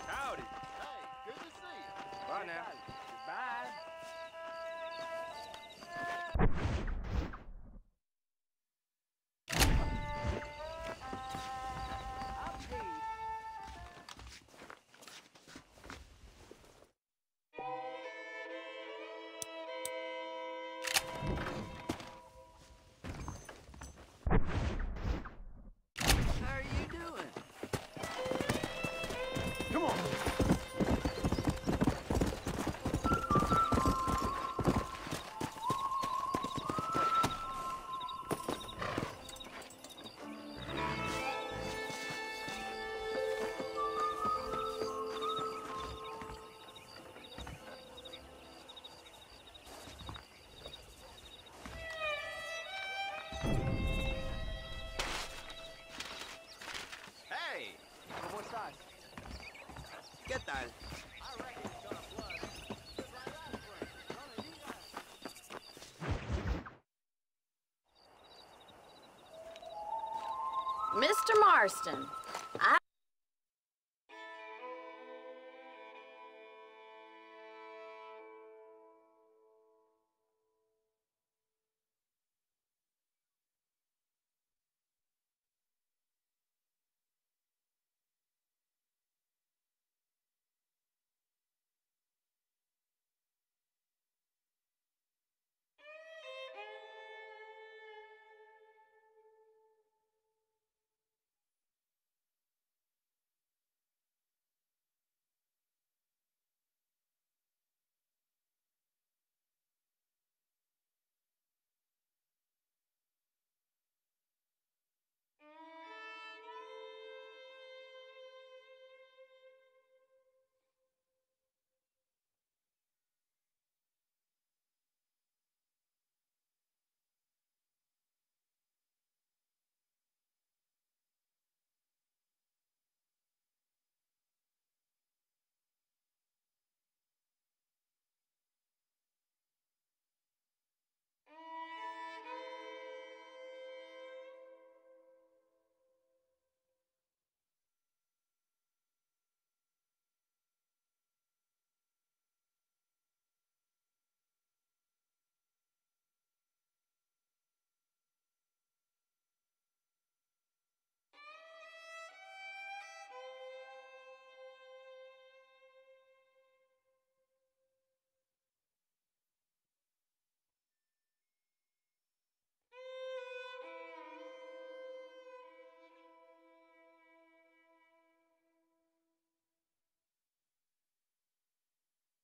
Howdy. Hey, good to see you. Bye now. Goodbye. How are you doing? Come on. Hey, ¿cómo estás? ¿Qué tal? Mr. Marston,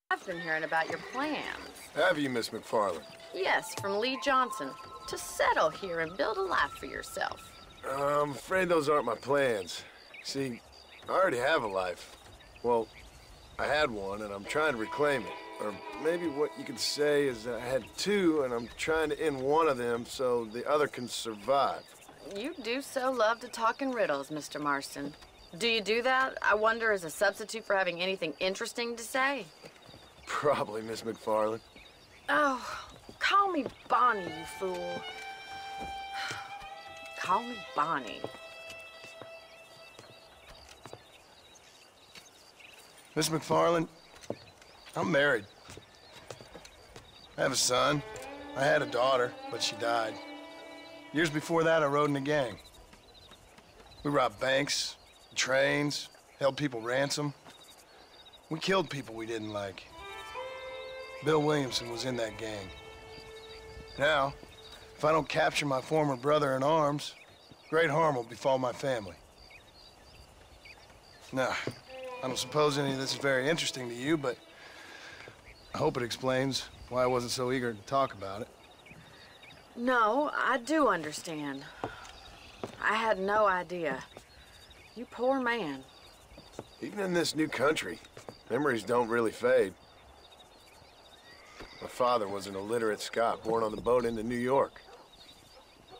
I've been hearing about your plans. Have you, Miss McFarland? Yes, from Lee Johnson, to settle here and build a life for yourself. I'm afraid those aren't my plans. See, I already have a life. Well, I had one, and I'm trying to reclaim it. Or maybe what you could say is that I had two, and I'm trying to end one of them so the other can survive. You do so love to talk in riddles, Mr. Marston. Do you do that, I wonder, as a substitute for having anything interesting to say? Probably, Miss McFarland. Oh, call me Bonnie, you fool. Call me Bonnie. Miss McFarland, I'm married. I have a son. I had a daughter, but she died. Years before that, I rode in a gang. We robbed banks, trains, held people ransom. We killed people we didn't like. Bill Williamson was in that gang. Now, if I don't capture my former brother in arms, great harm will befall my family. Now, I don't suppose any of this is very interesting to you, but I hope it explains why I wasn't so eager to talk about it. No, I do understand. I had no idea. You poor man. Even in this new country, memories don't really fade. My father was an illiterate Scot born on the boat into New York.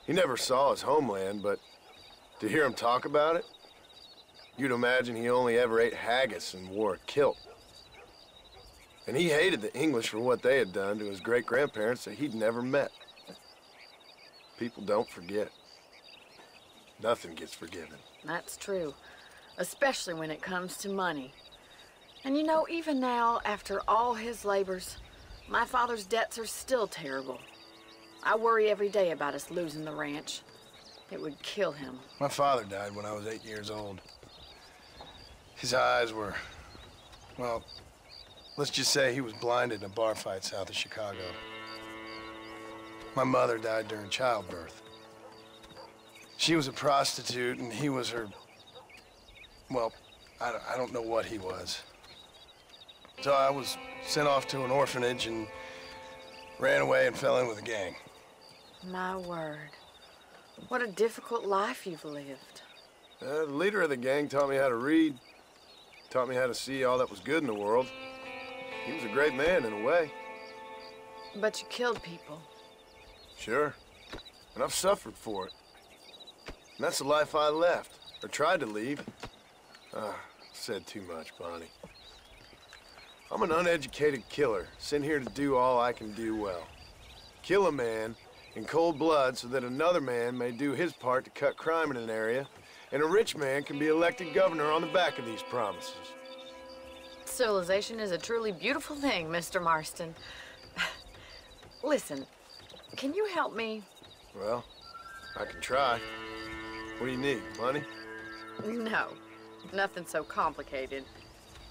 He never saw his homeland, but to hear him talk about it, you'd imagine he only ever ate haggis and wore a kilt. And he hated the English for what they had done to his great-grandparents that he'd never met. People don't forget. Nothing gets forgiven. That's true, especially when it comes to money. And you know, even now, after all his labors, my father's debts are still terrible. I worry every day about us losing the ranch. It would kill him. My father died when I was 8 years old. His eyes were, well, let's just say he was blinded in a bar fight south of Chicago. My mother died during childbirth. She was a prostitute, and he was her, well, I don't know what he was. So I was sent off to an orphanage and ran away and fell in with a gang. My word. What a difficult life you've lived. The leader of the gang taught me how to read, taught me how to see all that was good in the world. He was a great man in a way. But you killed people. Sure. And I've suffered for it. And that's the life I left, or tried to leave. Said too much, Bonnie. I'm an uneducated killer, sent here to do all I can do well. Kill a man in cold blood so that another man may do his part to cut crime in an area, and a rich man can be elected governor on the back of these promises. Civilization is a truly beautiful thing, Mr. Marston. Listen, can you help me? Well, I can try. What do you need, money? No, nothing so complicated.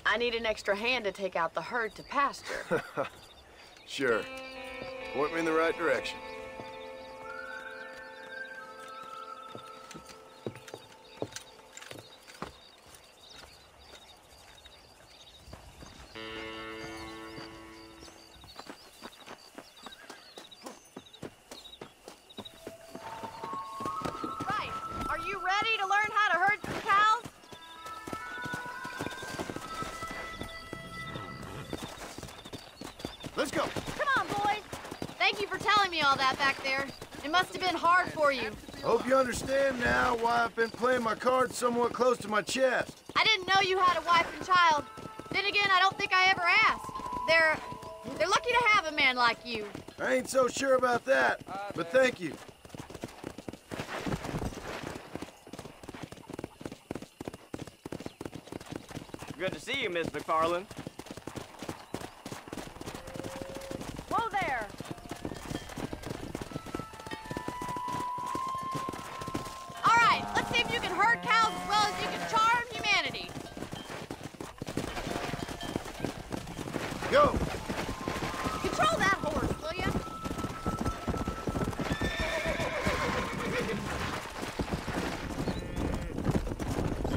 I need an extra hand to take out the herd to pasture. Sure. Point me in the right direction. Right. Are you ready to learn how to herd some cows? Let's go. Come on, boys. Thank you for telling me all that back there. It must have been hard for you. Hope you understand now why I've been playing my cards somewhat close to my chest. I didn't know you had a wife and child. Then again, I don't think I ever asked. They're lucky to have a man like you. I ain't so sure about that, but thank you. Good to see you, Miss McFarland. Whoa there! All right, let's see if you can herd cows as well as you can charm humanity. Go! Control that horse, will you?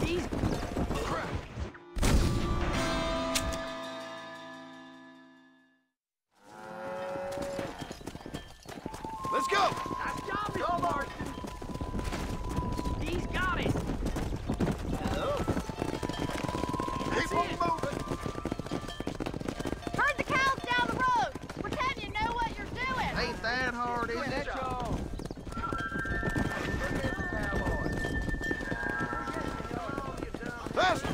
These Let's go! Nice job, Mr. Marston. He's got it. Keep on moving! Herd the cows down the road. Pretend you know what you're doing. Ain't that hard, is it? Faster!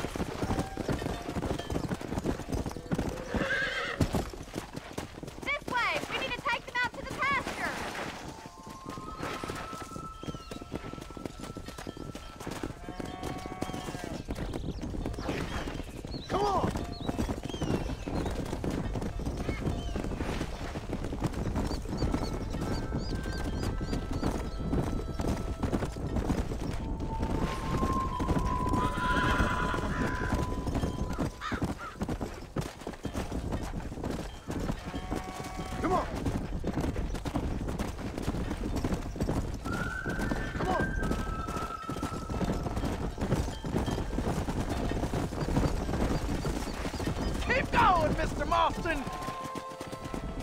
This way. We need to take them out to the pasture. Come on! Come on! Come on! Keep going, Mr. Marston.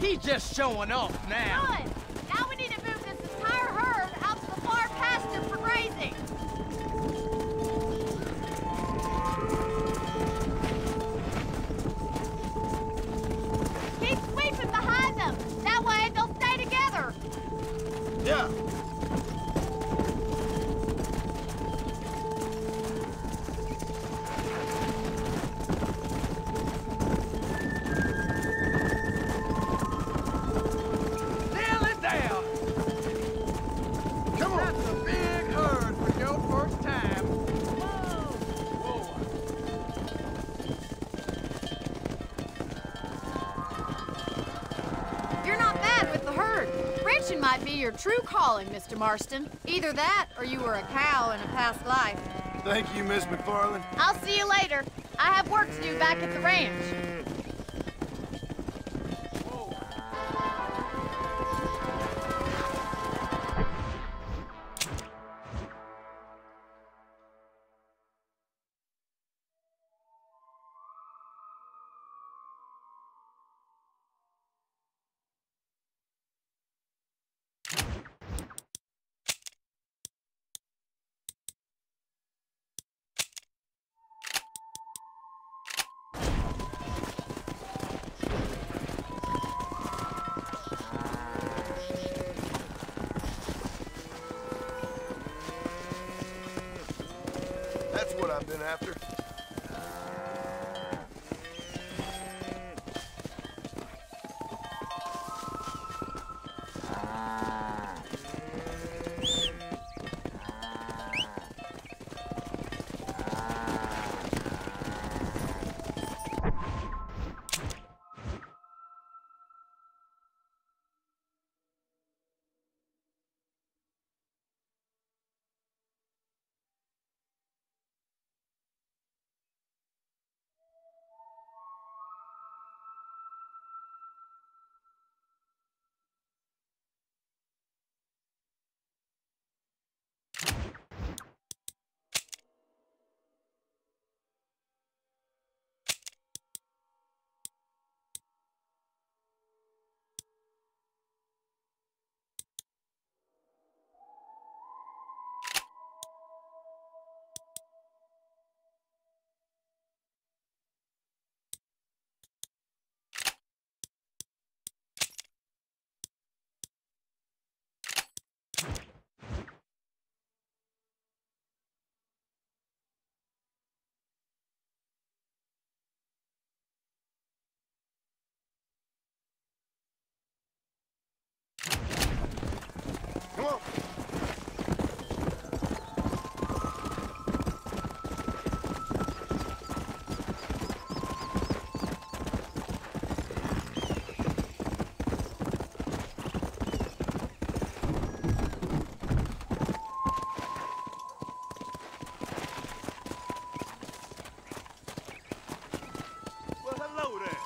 He's just showing off now. Good. Now we need to move this entire herd out to the far pasture for grazing. Keep sweeping behind them. That way they'll stay together. Yeah! Fishing might be your true calling, Mr. Marston. Either that, or you were a cow in a past life. Thank you, Miss McFarland. I'll see you later. I have work to do back at the ranch. That's what I've been after. Come on. Well, hello there.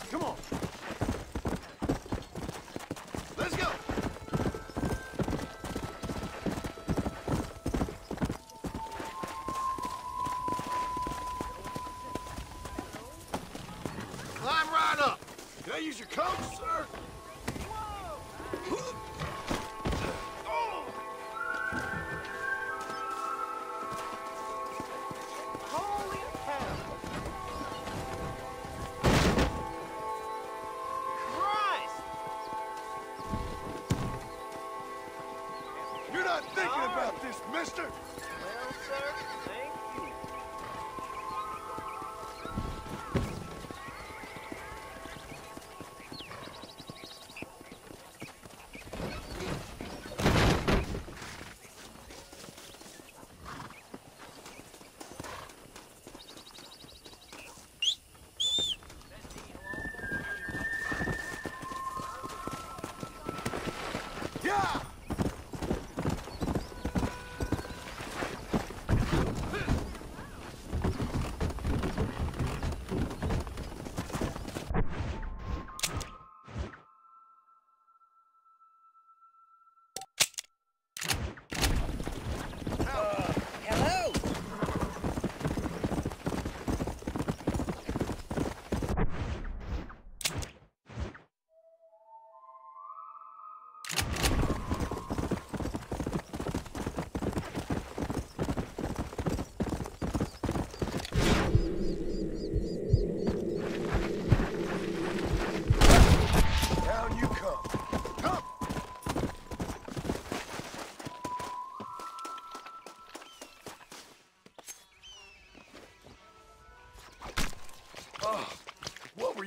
Come on. Let's go. Climb right up. Can I use your coat, sir? Holy cow. Christ! You're not thinking about this, mister. Well, sir, thank you. Yeah. Hello!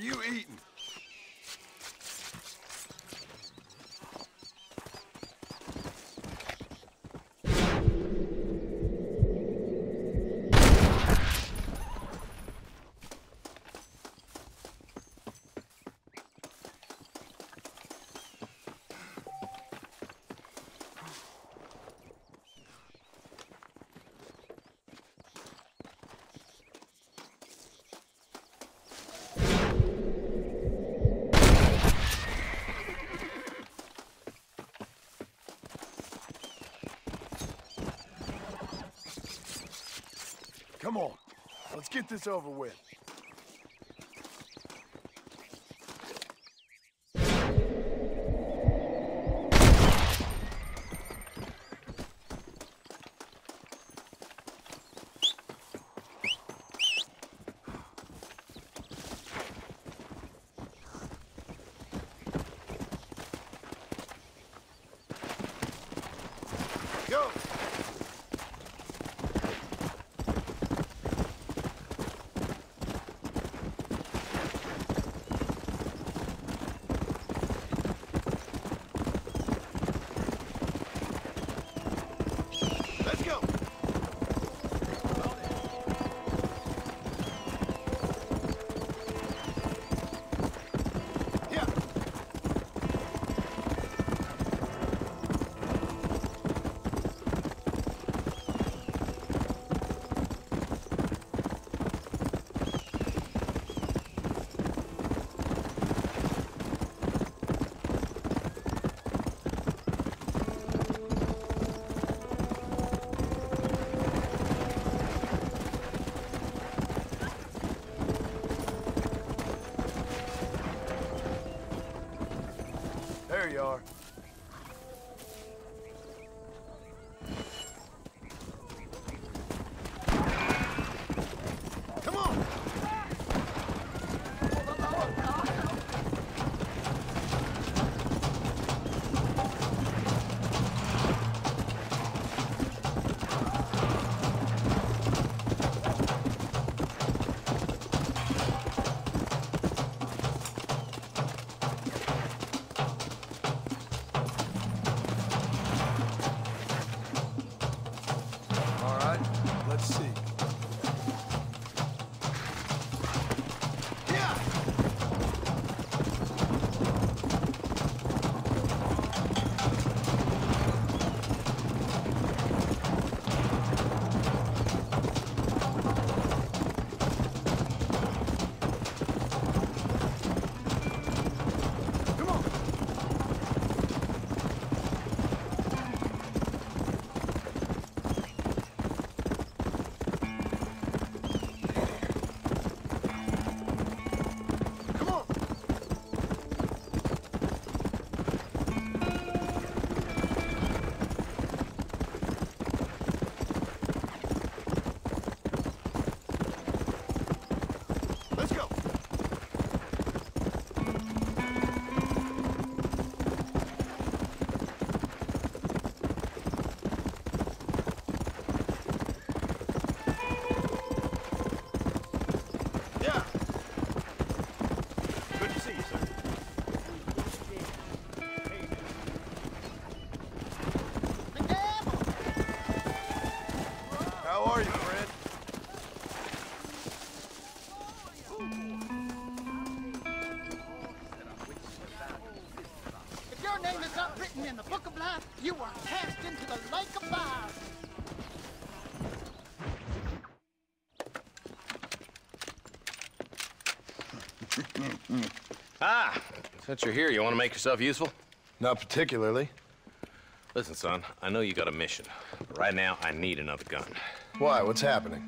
you eating? Come on, let's get this over with. Go! Let's go! Yeah. There you are. Come on! All right, let's see. Yeah! Come on! Come on! Let's go! Yeah! Good to see you, sir. How are you, Fred? If your name is not written in the book of life, you are cast into the lake of fire. Ah, since you're here, you want to make yourself useful? Not particularly. Listen, son, I know you got a mission, but right now I need another gun. Why? What's happening?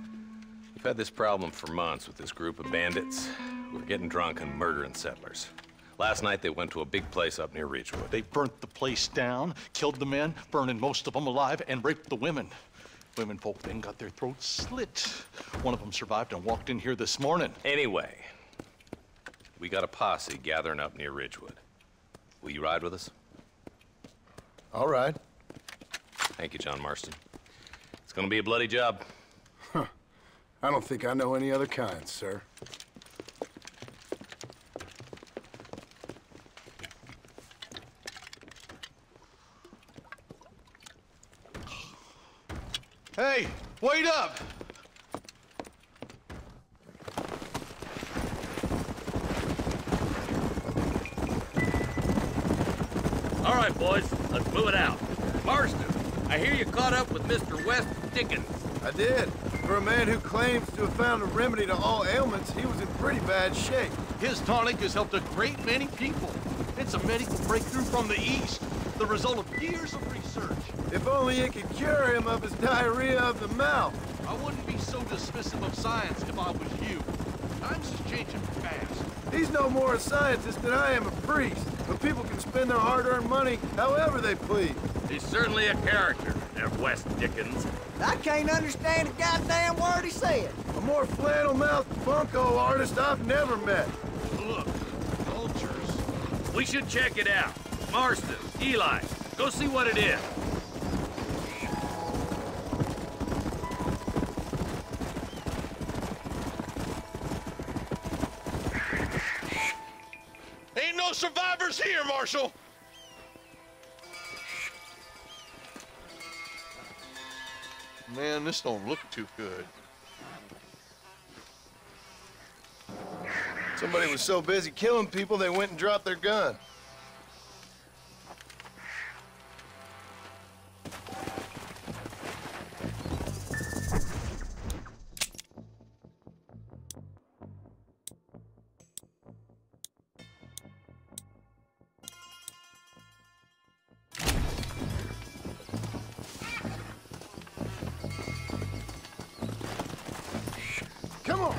We've had this problem for months with this group of bandits. We're getting drunk and murdering settlers. Last night they went to a big place up near Ridgewood. They burnt the place down, killed the men, burning most of them alive, and raped the women. Women folk then got their throats slit. One of them survived and walked in here this morning. Anyway, we got a posse gathering up near Ridgewood. Will you ride with us? All right. Thank you, John Marston. It's gonna be a bloody job. I don't think I know any other kind, sir. Hey, wait up! All right, boys, let's move it out. Marston, I hear you caught up with Mr. West Dickens. I did. For a man who claims to have found a remedy to all ailments, he was in pretty bad shape. His tonic has helped a great many people. It's a medical breakthrough from the East, the result of years of research. If only it could cure him of his diarrhea of the mouth. I wouldn't be so dismissive of science if I was you. Times is changing fast. He's no more a scientist than I am a priest. But people can spend their hard-earned money however they please. He's certainly a character, that West Dickens. I can't understand a goddamn word he said. A more flannel-mouthed bunko artist I've never met. Look, vultures. We should check it out. Marston, Eli, go see what it is. Ain't no survivors here, Marshal! Man, this don't look too good. Somebody was so busy killing people, they went and dropped their gun. Come on!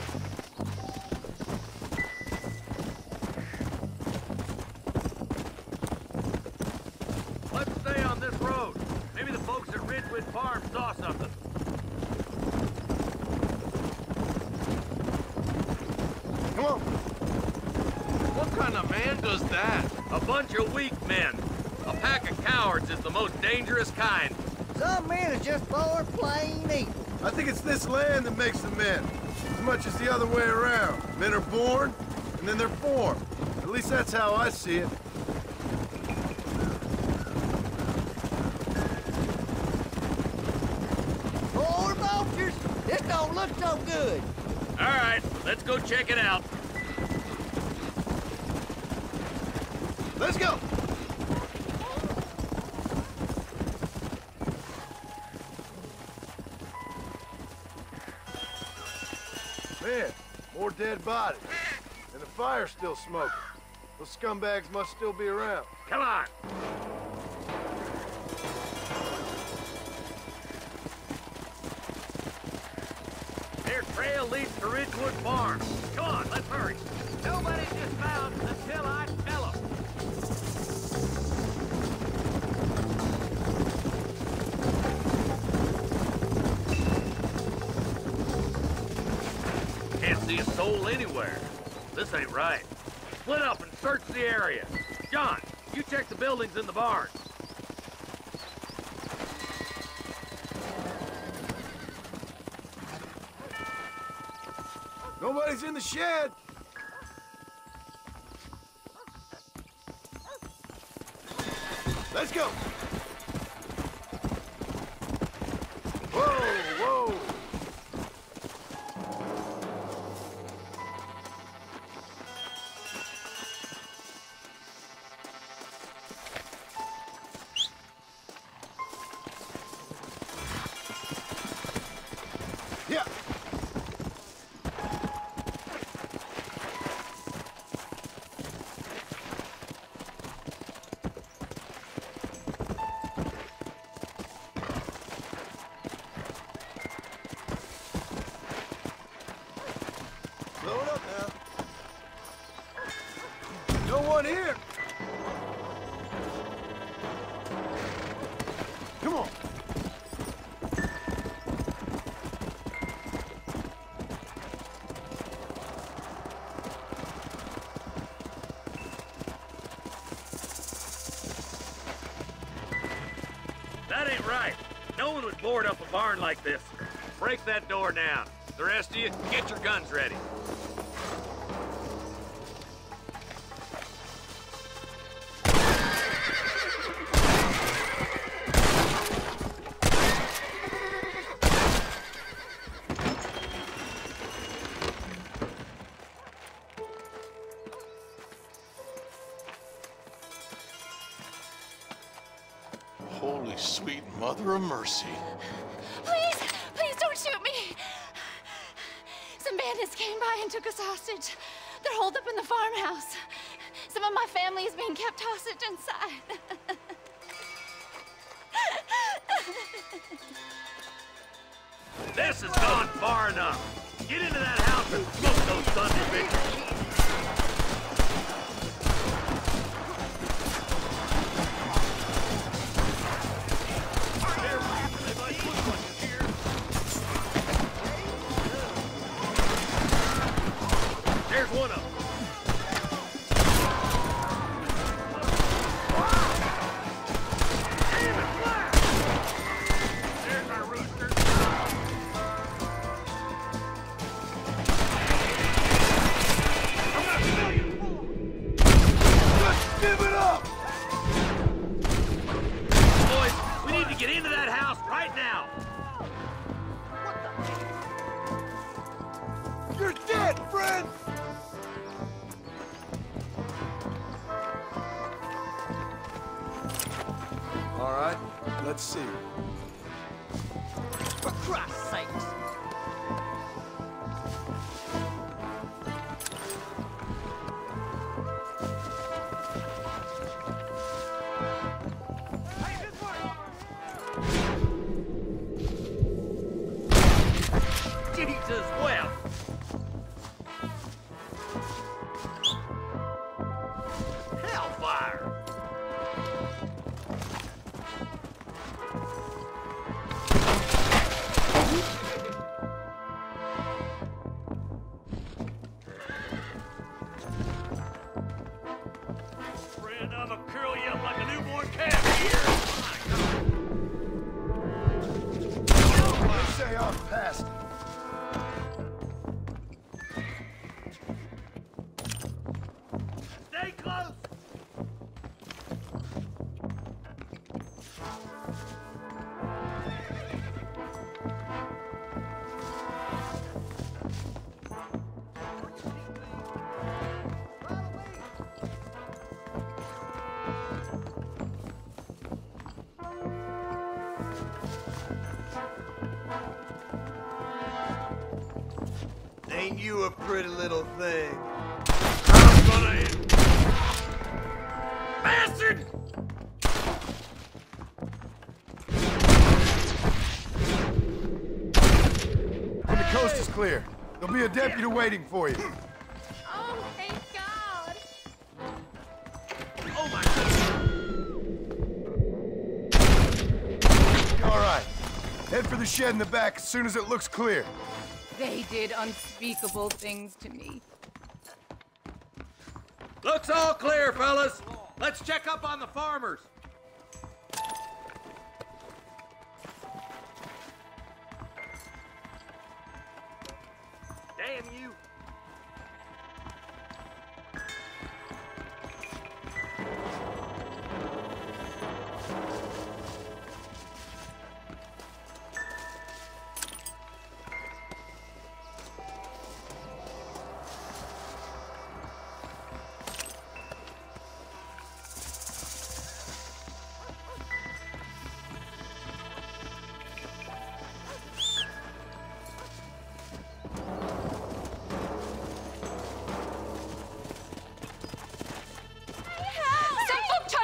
Let's stay on this road. Maybe the folks at Ridgewood Farm saw something. Come on! What kind of man does that? A bunch of weak men. A pack of cowards is the most dangerous kind. Some men are just born plain evil. I think it's this land that makes the men, as much as the other way around. Men are born, and then they're formed. At least that's how I see it. Poor vultures, this don't look so good. All right, let's go check it out. Let's go! Man, more dead bodies. And the fire's still smoking. Those scumbags must still be around. Come on. Their trail leads to Ridgewood Farm. Come on, let's hurry. Nobody's just found until I tell them. Can't see a soul anywhere. This ain't right. Split up and search the area. John, you check the buildings in the barn. Nobody's in the shed. Let's go. Whoa, whoa. Yeah. Blow it up now. No one here. Come on. That ain't right. No one would board up a barn like this. Break that door down. The rest of you, get your guns ready. Holy sweet mother of mercy. Please, please don't shoot me. Some bandits came by and took us hostage. They're holed up in the farmhouse. Some of my family is being kept hostage inside. This has gone far enough. Get into that house and smoke those sons of bitches. There's one of them. There's our rooster. Give it up! Boys, we need to get into that house right now. You're dead, friend! All right, let's see. For Christ's sakes! Jesus, well. Hellfire! Friend, I'ma curl you up like a newborn calf here. They say I'm past it. Stay close. Ain't you a pretty little thing? I'm gonna hit. Bastard! And the coast is clear. There'll be a deputy waiting for you. Oh, thank God. Oh my God! All right. Head for the shed in the back as soon as it looks clear. They did unspeakable things to me. Looks all clear, fellas. Let's check up on the farmers. Damn you.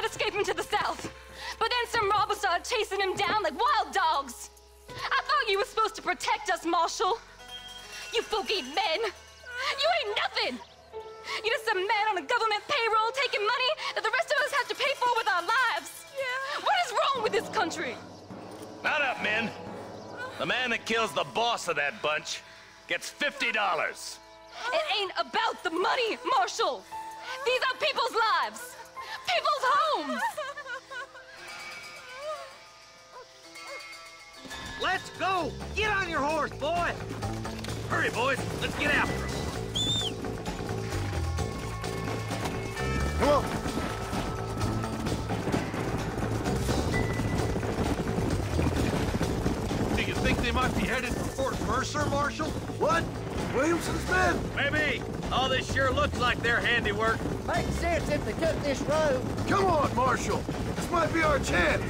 Escape him to the south. But then some robbers started chasing him down like wild dogs. I thought you were supposed to protect us, Marshal. You folk ain't men. You ain't nothing. You're just some man on a government payroll taking money that the rest of us have to pay for with our lives. Yeah. What is wrong with this country? Mount up, men. The man that kills the boss of that bunch gets $50. It ain't about the money, Marshal. These are people's lives. People's homes! Let's go! Get on your horse, boy! Hurry, boys. Let's get after him. Come on. Do you think they might be headed for Fort Mercer, Marshal? What? Williamson's men? Maybe. All this sure looks like their handiwork. Makes sense if they took this road. Come on, Marshal. This might be our chance.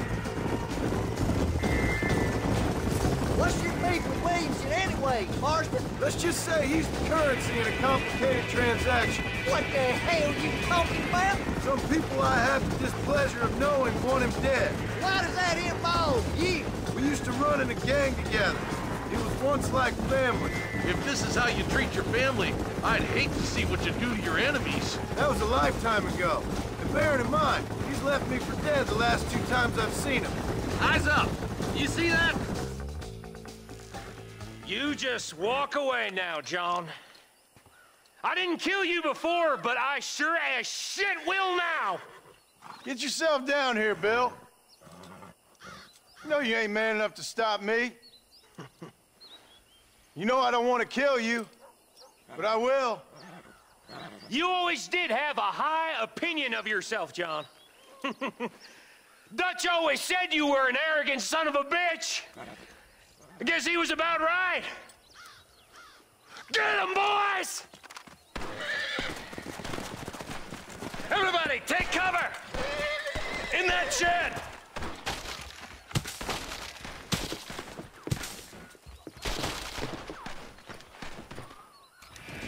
What's your beef with Williamson anyway, Marston? Let's just say he's the currency in a complicated transaction. What the hell you talking about? Some people I have the displeasure of knowing want him dead. Why does that involve you? We used to run in a gang together. It was once like family. If this is how you treat your family, I'd hate to see what you do to your enemies. That was a lifetime ago. And bearing in mind, he's left me for dead the last 2 times I've seen him. Eyes up! You see that? You just walk away now, John. I didn't kill you before, but I sure as shit will now! Get yourself down here, Bill. You know you ain't man enough to stop me. You know I don't want to kill you, but I will. You always did have a high opinion of yourself, John. Dutch always said you were an arrogant son of a bitch. I guess he was about right. Get him, boys! Everybody, take cover! In that shed!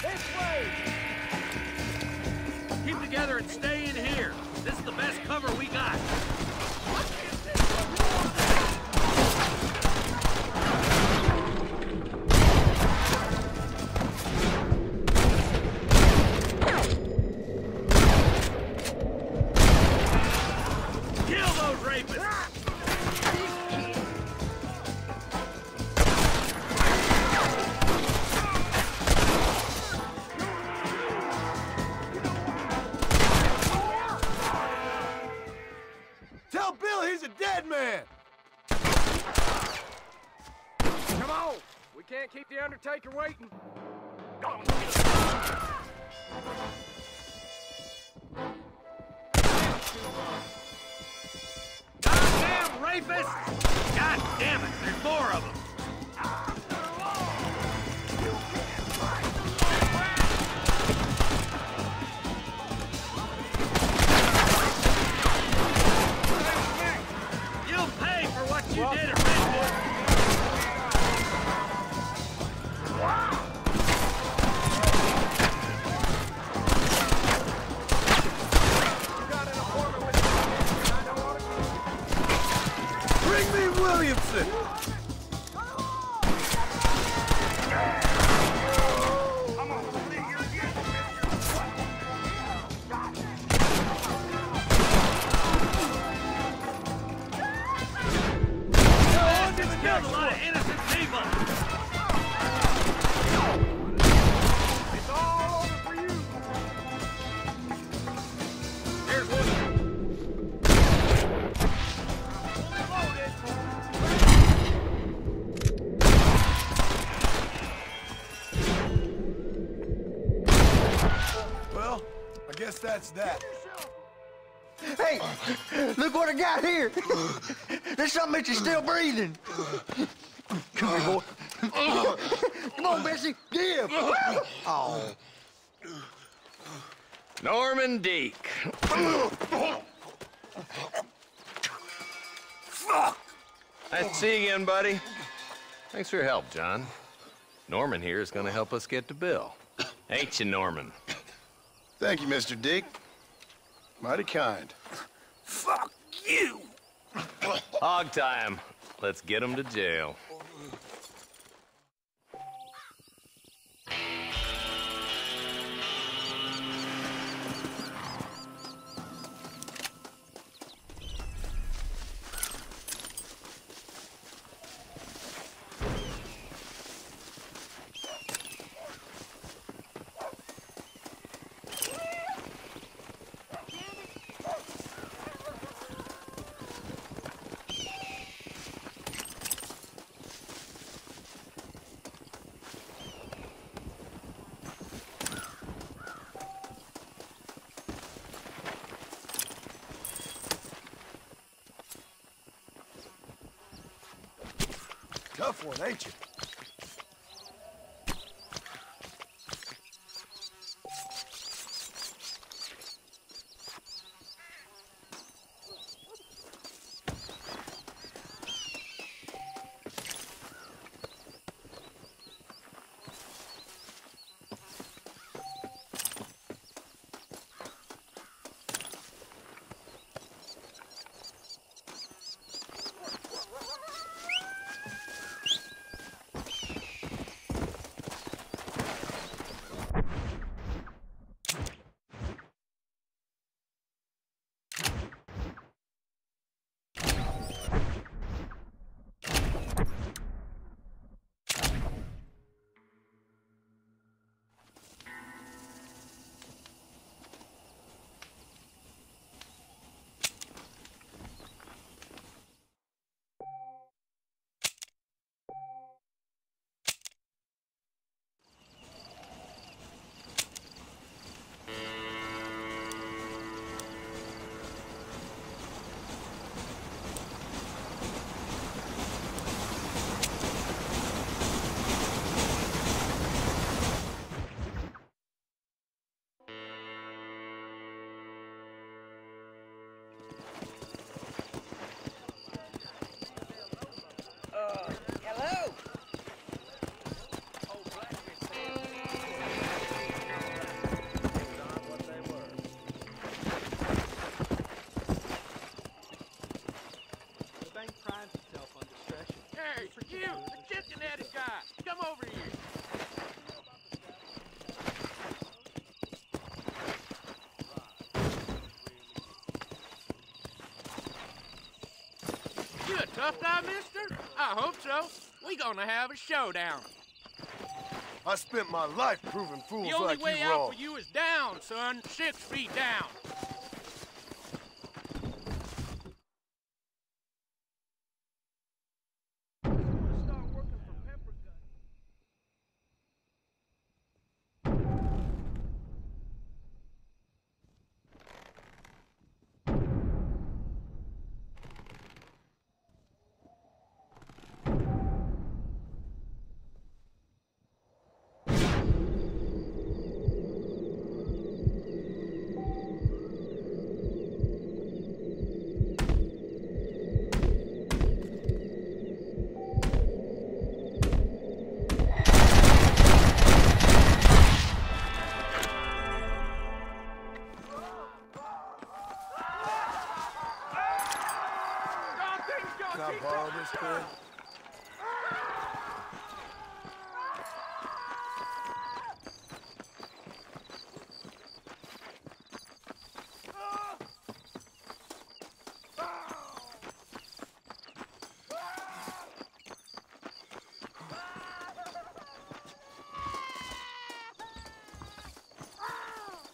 This way! Keep together and stay in here. This is the best cover we got. Kill those rapists! Tell Bill he's a dead man! Come on! We can't keep the Undertaker waiting. Goddamn rapists! God damn it, there's more of them! You'll pay for what you did at Redwood! Bring me Williamson! Killed a lot of innocent people! It's all over for you. Here's one. Well, I guess that's that. Hey, look what I got here. There's something that you're still breathing. Come here, boy. Come on, Bessie, give. Oh. Norman Deek. Fuck! Nice to see you again, buddy. Thanks for your help, John. Norman here is gonna help us get to Bill. Ain't you, Norman? Thank you, Mr. Deek. Mighty kind. Fuck you! Hog time. Let's get him to jail. Tough one, ain't you? Tough guy, mister? I hope so. We gonna have a showdown. I spent my life proving fools The only like way you out wrong. for you is down, son. 6 feet down. Can I borrow this pen?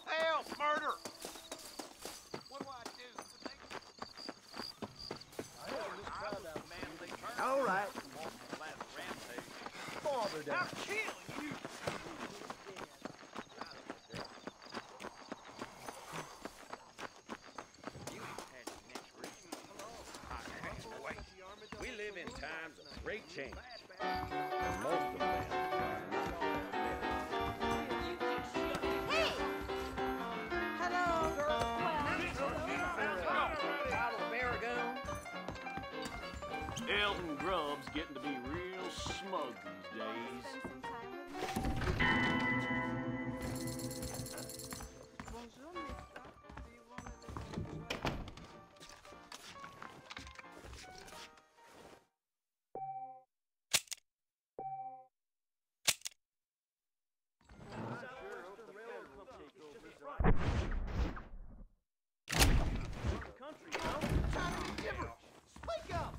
Help! Murder! All right. Father down. I'll kill you! We live in times of great change. And most of them are not dead. Hey! Hello. Elton Grub's getting to be real smug these days. Speak up!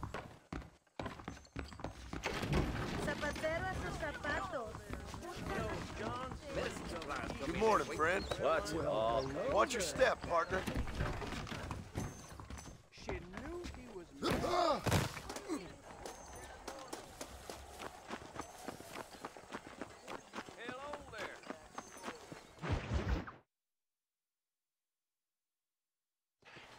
Good morning, friend. What's it all? Watch your step, partner. She knew he was... Hello there.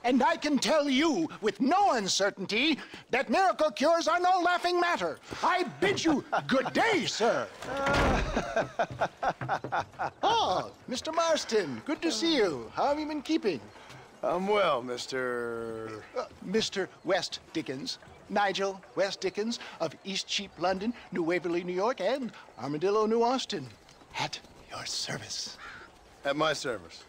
And I can tell you with no uncertainty that miracle cures are no laughing matter. I bid you good day, sir. Oh, Mr. Marston, good to see you. How have you been keeping? I'm well, Mr. Mr. West Dickens. Nigel West Dickens of East Cheap, London, New Waverly, New York, and Armadillo, New Austin. At your service. At my service.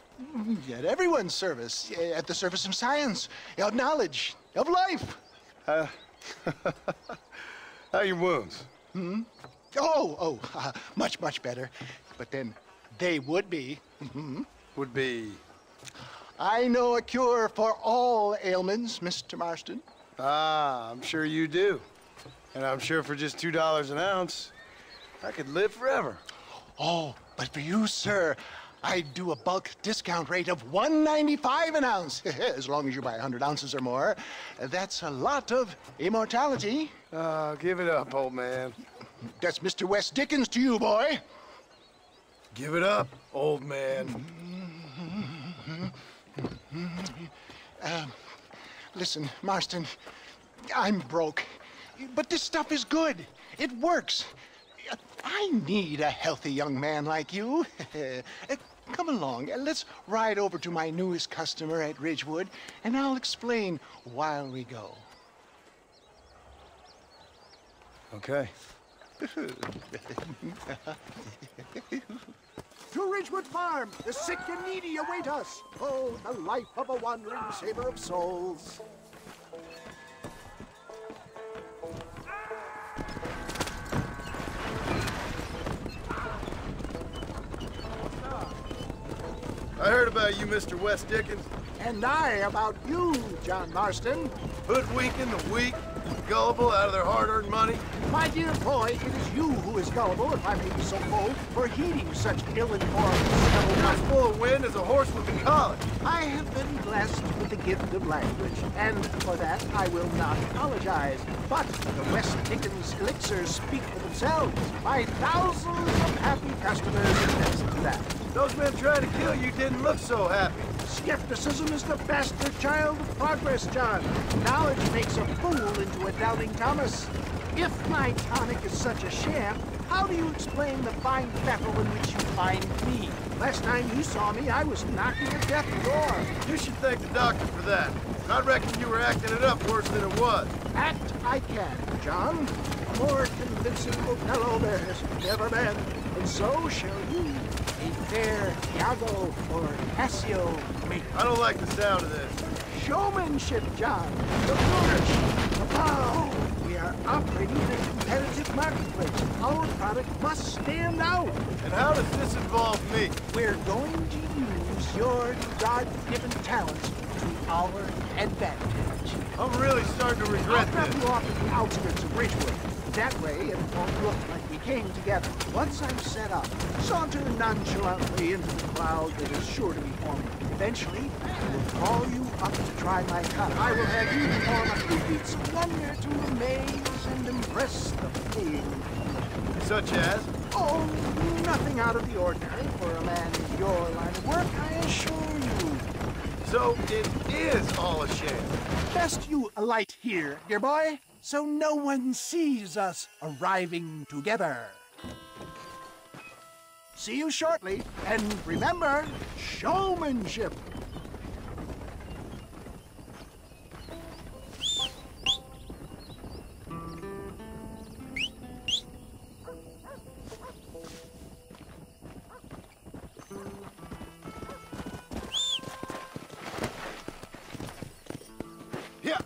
At everyone's service. At the service of science, of knowledge, of life. How are your wounds? Much, much better. But then they would be. Would be... I know a cure for all ailments, Mr. Marston. Ah, I'm sure you do. And I'm sure for just $2 an ounce, I could live forever. Oh, but for you, sir, I'd do a bulk discount rate of $1.95 an ounce, as long as you buy 100 ounces or more. That's a lot of immortality. Give it up, old man. That's Mr. West Dickens to you, boy. Give it up, old man. Listen, Marston, I'm broke, but this stuff is good. It works. I need a healthy young man like you. Come along, let's ride over to my newest customer at Ridgewood, and I'll explain while we go. Okay. To Ridgewood Farm, the sick and needy await us. Oh, the life of a wandering saver of souls. I heard about you, Mr. West Dickens. And I about you, John Marston. Hoodwinking the weak, Gullible out of their hard-earned money? My dear boy, it is you who is gullible, if I may be so bold, for heeding such ill-informed stubble. You're as full of wind as a horse with a collar. I have been blessed with the gift of language, and for that I will not apologize. But the West Dickens elixirs speak for themselves. My thousands of happy customers attest to that. Those men trying to kill you didn't look so happy. Skepticism is the bastard child of progress, John. Knowledge makes a fool into a doubting Thomas. If my tonic is such a sham, how do you explain the fine battle in which you find me? Last time you saw me, I was knocking at death's door. You should thank the doctor for that. I reckon you were acting it up worse than it was. Act I can, John. A more convincing Othello there has never been. And so shall you, a fair Iago or Cassio make. I don't like the sound of this. Showmanship, John. The flourish, the bow. We are operating in a competitive marketplace. Our product must stand out. And how does this involve me? We're going to use your God-given talents to our advantage. I'm really starting to regret I'll drop this. you off at the outskirts of Ridgewood. That way, it won't look like we came together. Once I'm set up, saunter nonchalantly into the cloud that is sure to be forming. Eventually, I will call you up to try my cut. I will have you perform a few feats of wonder to amaze and impress the paying. Such as? Oh, nothing out of the ordinary for a man in your line of work, I assure you. So it is all a sham. Best you alight here, dear boy, so no one sees us arriving together. See you shortly, and remember, showmanship. Yeah.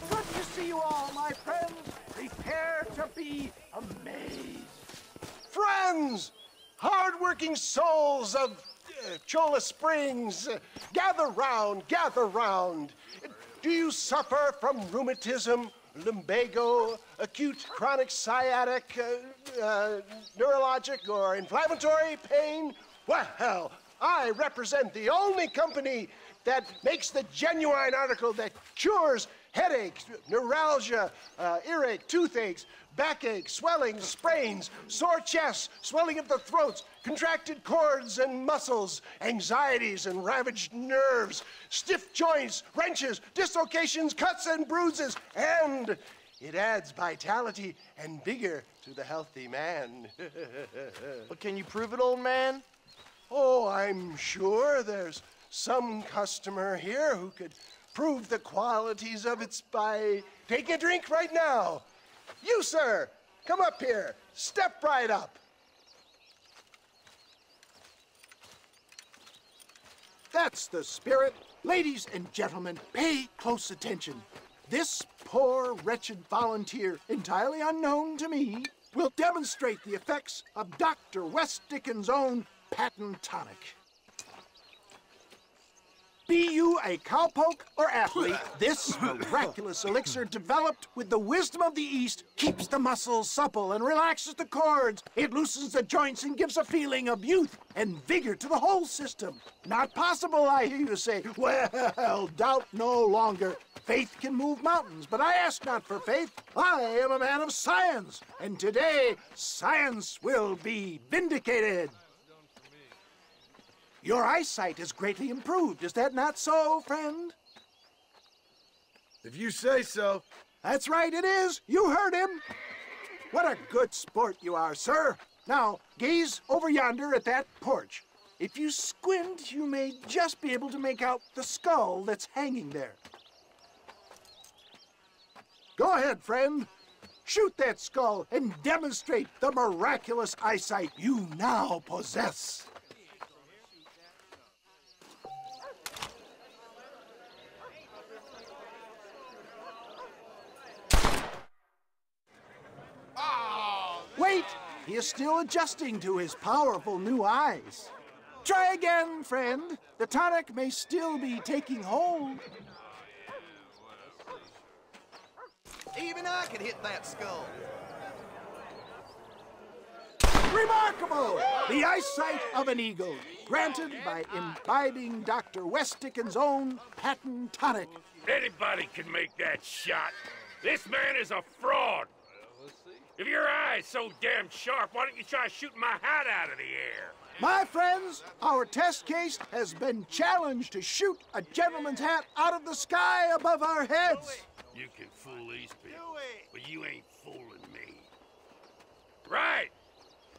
Good to see you all, my friends. Prepare to be amazed. Friends, hard-working souls of Cholla Springs, gather round, gather round. Do you suffer from rheumatism, lumbago, acute chronic sciatic, neurologic, or inflammatory pain? Well, I represent the only company that makes the genuine article that cures headaches, neuralgia, earache, toothaches, backache, swelling, sprains, sore chests, swelling of the throats, contracted cords and muscles, anxieties and ravaged nerves, stiff joints, wrenches, dislocations, cuts and bruises, and it adds vitality and vigor to the healthy man. But can you prove it, old man? Oh, I'm sure there's some customer here who could prove the qualities of it by taking a drink right now. You, sir, come up here. Step right up. That's the spirit. Ladies and gentlemen, pay close attention. This poor, wretched volunteer, entirely unknown to me, will demonstrate the effects of Dr. West Dickens' own patent tonic. Be you a cowpoke or athlete, this miraculous elixir developed with the wisdom of the East keeps the muscles supple and relaxes the cords. It loosens the joints and gives a feeling of youth and vigor to the whole system. Not possible, I hear you say. Well, doubt no longer. Faith can move mountains, but I ask not for faith. I am a man of science, and today science will be vindicated. Your eyesight is greatly improved. Is that not so, friend? If you say so. That's right, it is. You heard him. What a good sport you are, sir. Now, gaze over yonder at that porch. If you squint, you may just be able to make out the skull that's hanging there. Go ahead, friend. Shoot that skull and demonstrate the miraculous eyesight you now possess. He is still adjusting to his powerful new eyes. Try again, friend. The tonic may still be taking hold. Even I could hit that skull. Remarkable! The eyesight of an eagle, granted by imbibing Dr. Westickens' own patent tonic. Anybody can make that shot. This man is a fraud. If your eye's so damn sharp, why don't you try shooting my hat out of the air? My friends, our test case has been challenged to shoot a gentleman's hat out of the sky above our heads. You can fool these people, but you ain't fooling me. Right.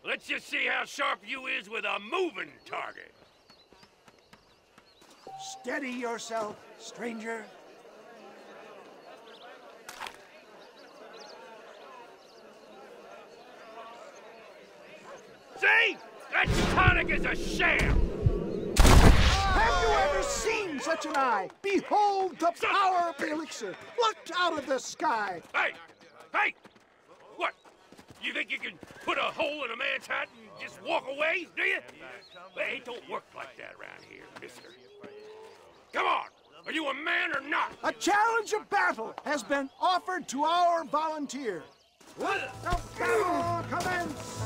Let's just see how sharp you is with a moving target. Steady yourself, stranger. See? That tonic is a sham! Have you ever seen such an eye? Behold the power of the elixir, plucked out of the sky. Hey! Hey! What? You think you can put a hole in a man's hat and just walk away, do you? Hey, it don't work like that around here, mister. Come on! Are you a man or not? A challenge of battle has been offered to our volunteer. Let the battle commence!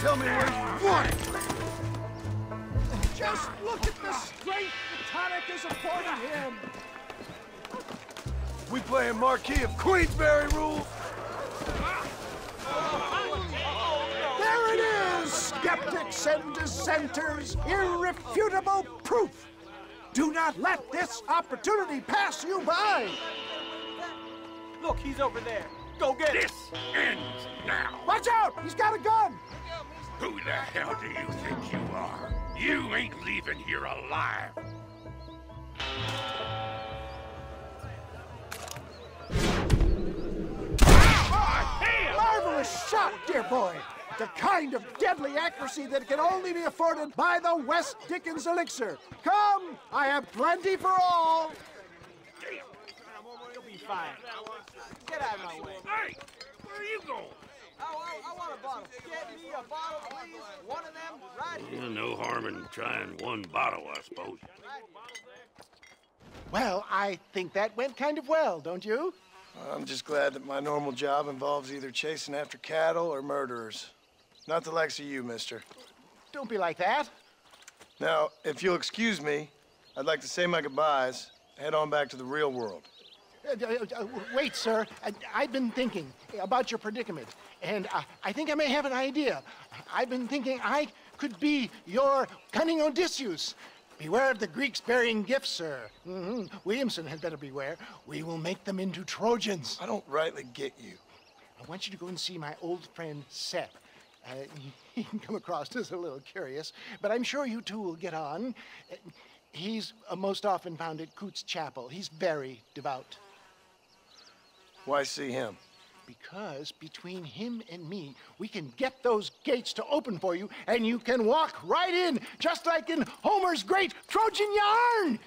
Tell me where you want it. Just look at the strength the tonic is affording him. We playing Marquis of Queensberry rules? There it is, skeptics and dissenters, irrefutable proof. Do not let this opportunity pass you by. Look, he's over there. Go get him. This ends now. Watch out! He's got a gun! Who the hell do you think you are? You ain't leaving here alive. Marvelous shot, dear boy. The kind of deadly accuracy that can only be afforded by the West Dickens elixir. Come, I have plenty for all. You'll be fine. Get out of my way. Hey, where are you going? I want a bottle. Get me a bottle, please. One of them right here. No harm in trying one bottle, I suppose. Well, I think that went kind of well, don't you? I'm just glad that my normal job involves either chasing after cattle or murderers. Not the likes of you, mister. Don't be like that. Now, if you'll excuse me, I'd like to say my goodbyes, head on back to the real world. Wait, sir. I've been thinking about your predicament, and I think I may have an idea. I've been thinking I could be your cunning Odysseus. Beware of the Greeks burying gifts, sir. Williamson had better beware. We will make them into Trojans. I don't rightly get you. I want you to go and see my old friend Seth. He can come across as a little curious, but I'm sure you two will get on. He's most often found at Coots Chapel. He's very devout. Why see him? Because between him and me, we can get those gates to open for you, and you can walk right in, just like in Homer's great Trojan yarn!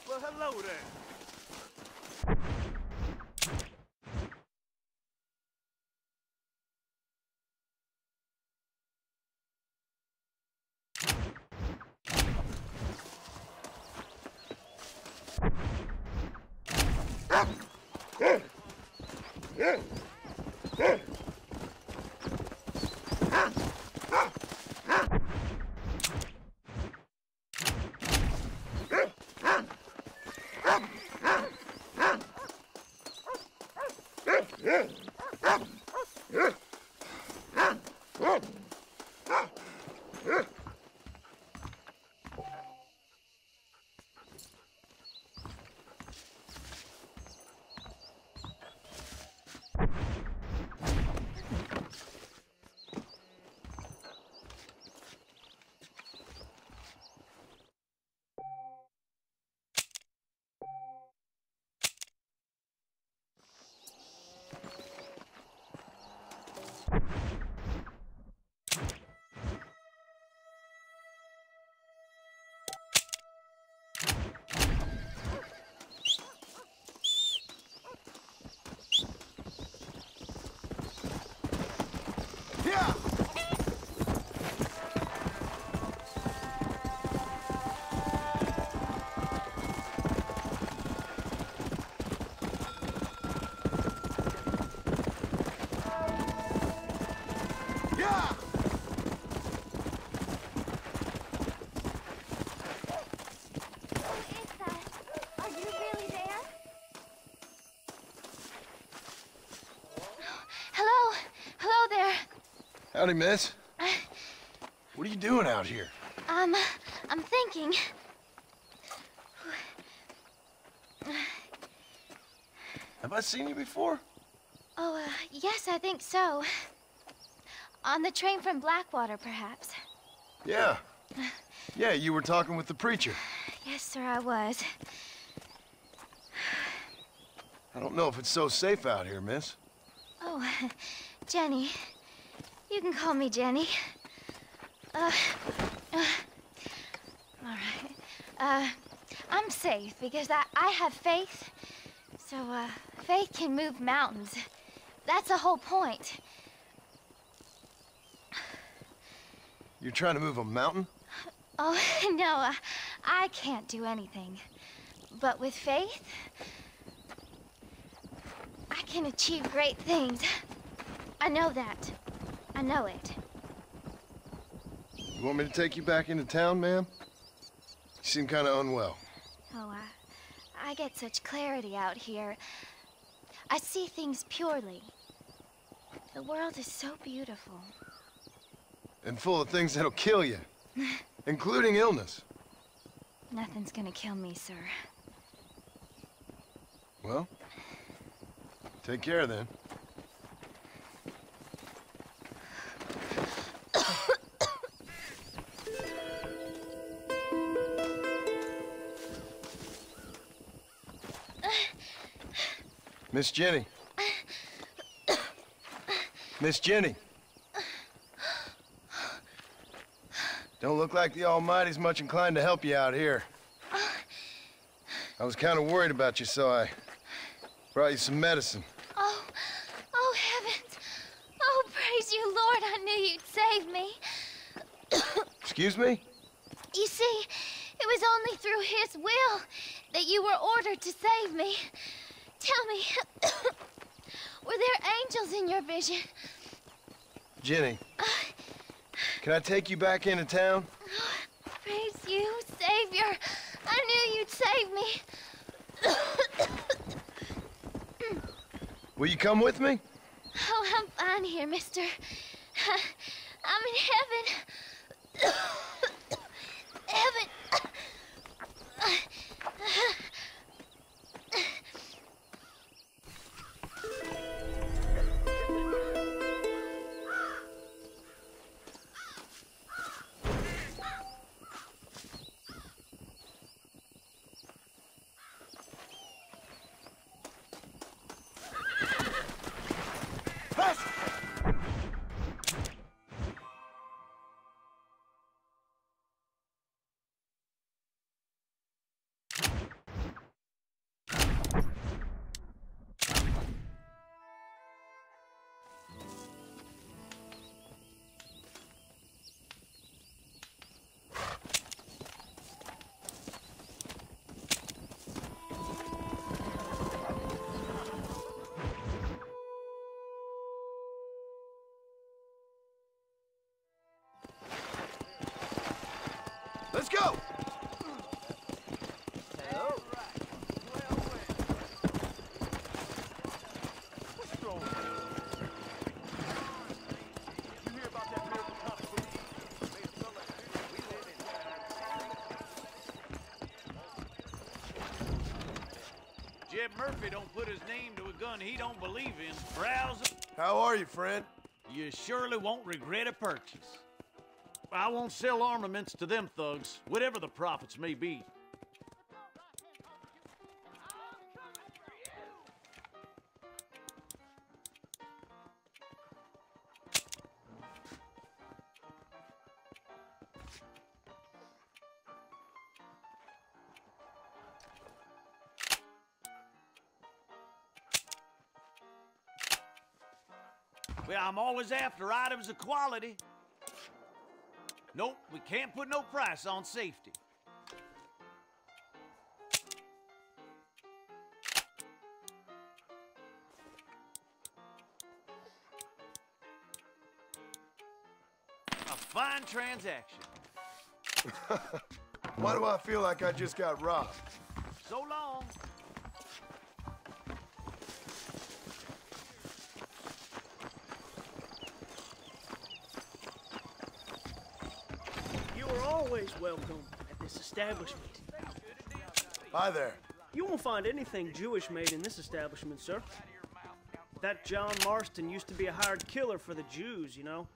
Well, hello there. Howdy, miss. What are you doing out here? I'm thinking. Have I seen you before? Oh, yes, I think so. On the train from Blackwater, perhaps. Yeah. Yeah, you were talking with the preacher. Yes, sir, I was. I don't know if it's so safe out here, miss. Oh, Jenny. You can call me Jenny. All right. I'm safe because I have faith. So, faith can move mountains. That's the whole point. You're trying to move a mountain? Oh, no, I can't do anything. But with faith, I can achieve great things. I know that. I know it. You want me to take you back into town, ma'am? You seem kind of unwell. Oh, I get such clarity out here. I see things purely. The world is so beautiful. And full of things that'll kill you, including illness. Nothing's gonna kill me, sir. Well, take care then. Miss Jenny. Miss Jenny. Don't look like the Almighty's much inclined to help you out here. I was kind of worried about you, so I brought you some medicine. Oh, heavens. Oh, praise you, Lord. I knew you'd save me. Excuse me? You see, it was only through his will that you were ordered to save me. Tell me, were there angels in your vision? Jenny, can I take you back into town? Praise you, Savior. I knew you'd save me. Will you come with me? Oh, I'm fine here, mister. I'm in heaven. Heaven. Let's go! Jeb Murphy don't put his name to a gun he don't believe in. Browse. How are you, friend? You surely won't regret a purchase. I won't sell armaments to them thugs, whatever the profits may be. Well, I'm always after items of quality. Nope, we can't put no price on safety. A fine transaction. Why do I feel like I just got robbed? So long. always welcome at this establishment. Hi there. You won't find anything Jewish made in this establishment, sir. That John Marston used to be a hired killer for the Jews, you know.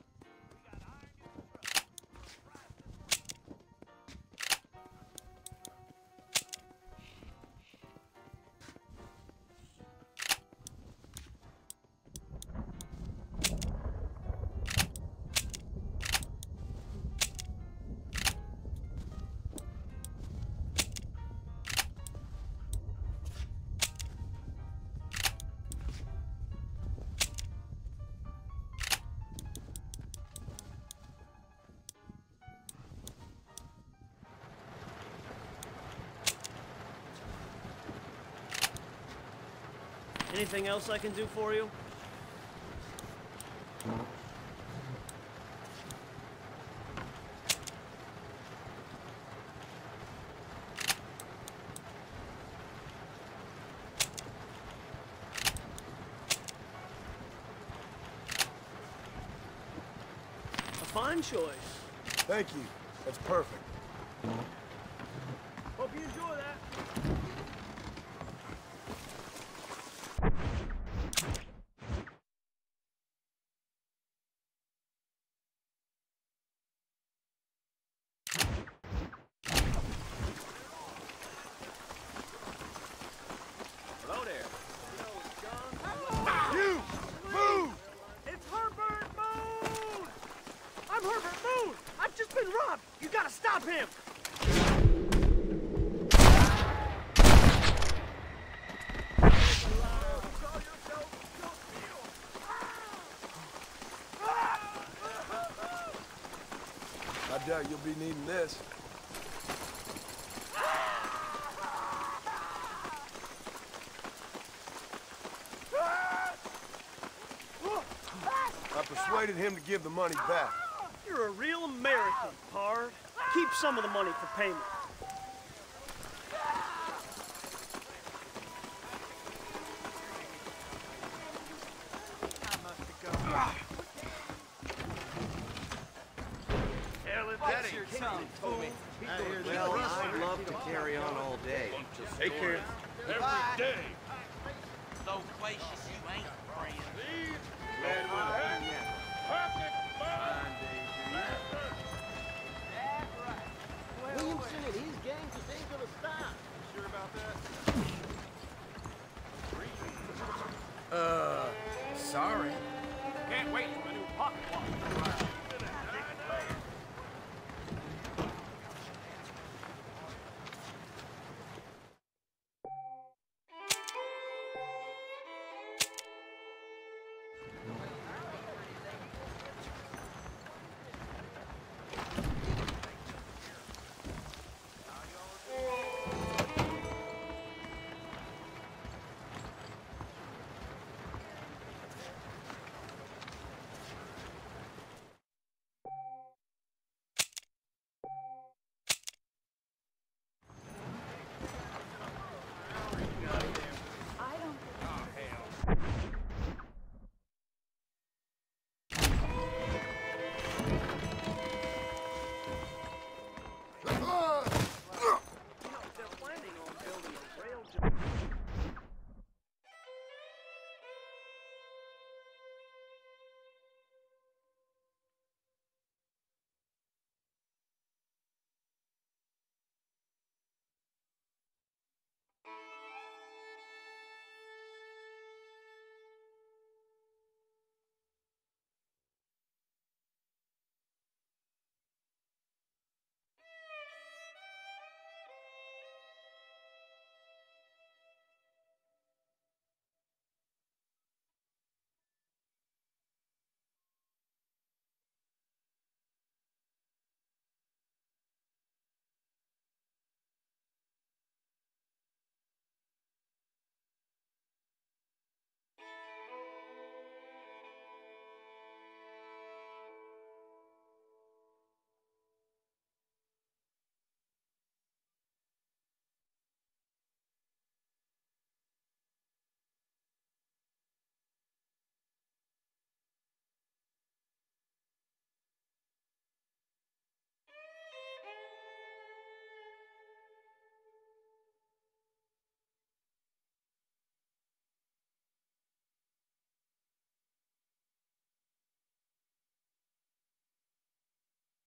Anything else I can do for you? A fine choice. Thank you. That's perfect. Hope you enjoy that. Hello there. You! Move! It's Herbert Moon! I'm Herbert Moon! I've just been robbed! You gotta stop him! I doubt you'll be needing this. I persuaded him to give the money back. You're a real American, Pard. Keep some of the money for payment. That's your tongue, fool. Well, I'd love to carry on all day. Take care. Every day. So places you ain't, friend. Williamson and his gang just ain't gonna stop. Sure about that? Sorry. Can't wait for my new pocket watch.